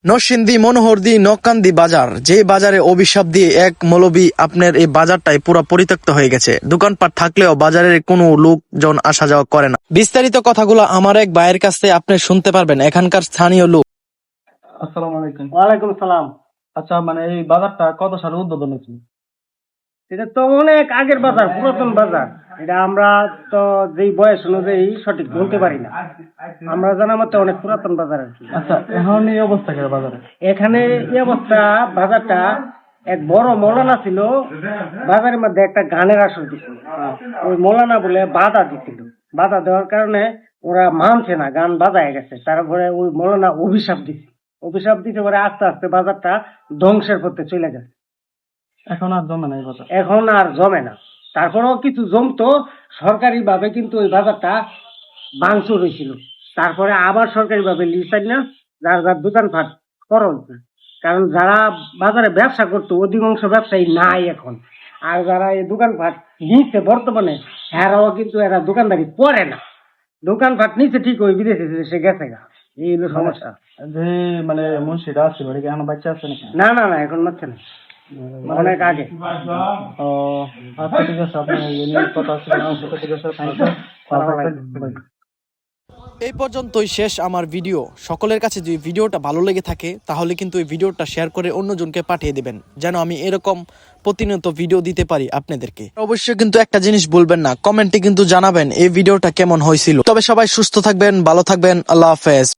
নরসিংদী মনোহরদী নকান্দি বাজার, যে বাজারে অভিশাপ দিয়ে এক মৌলবী আপনার এই বাজারটাই পুরো পরিত্যক্ত হয়ে গেছে। দোকানপাট থাকলেও বাজারের কোনো লোকজন আসা যাওয়া করে না। বিস্তারিত কথাগুলো আমার এক ভাইয়ের কাছে আপনি শুনতে পারবেন, এখানকার স্থানীয় লোক। আসসালামু আলাইকুম। ওয়ালাইকুম সালাম। আচ্ছা, মানে এই বাজারটা কত সালে উদ্বোধন হয়েছিল? এটা তো অনেক আগের বাজার, পুরাতন বাজার। এটা আমরা তো যেই বয়স অনুযায়ী সঠিক বলতে পারি না। আমরা জানা মতে অনেক পুরাতন বাজার আর কি। আচ্ছা, এখন এই অবস্থা কেন বাজারে? এখানে এই অবস্থা, বাজারটা এক বড় মৌলানা ছিল, বাজারের মধ্যে একটা গানের আসর দিছিল। ওই মৌলানা বলে বাধা দিছিল, বাধা দেওয়ার কারণে ওরা মানছে না, গান বাজায় গেছে। তারপরে ওই মৌলানা অভিশাপ দিতে পরে আস্তে আস্তে বাজারটা ধ্বংসের পথে চলে গেছে। এখন আর জমে নাই বাজার? এখন আর জমে না। তারপরেও কিছু জমতো সরকারি ভাবে, কিন্তু ওই বাজারটা ভাঙচুর হয়েছিল। তারপরে আবার সরকারি ভাবে লিস্টাই না, যার যার দোকানপাট করল না। কারণ যারা বাজারে ব্যবসা করতো অধিকাংশ ব্যবসায়ী নাই এখন। আর যারা এই দোকানপাট নিচ্ছে বর্তমানে, এরাও কিন্তু এরা দোকানদারি করে না। দোকানপাট নিচ্ছে ঠিক, ওই বিদেশে সে গেছে গা। এই হলো সমস্যা। যে মানে মুন্সিটা আছে বাড়ি, এখন বাচ্চা আছে নাকি? না না না, এখন মারছে না, অনেক আগে। ও আচ্ছা, ঠিক আছে। আপনার কথা আছে, ঠিক আছে, থ্যাংক ইউ। এই পর্যন্তই শেষ আমার ভিডিও। সকলের কাছে যদি ভিডিওটা ভালো লেগে থাকে তাহলে কিন্তু এই ভিডিওটা শেয়ার করে অন্যজনকে পাঠিয়ে দিবেন, যেন আমি এরকম প্রতিনিয়ত ভিডিও দিতে পারি আপনাদেরকে। অবশ্যই কিন্তু একটা জিনিস বলবেন না, কমেন্টে কিন্তু জানাবেন এই ভিডিওটা কেমন হয়েছিল। তবে সবাই সুস্থ থাকবেন, ভালো থাকবেন, আল্লাহ হাফেজ।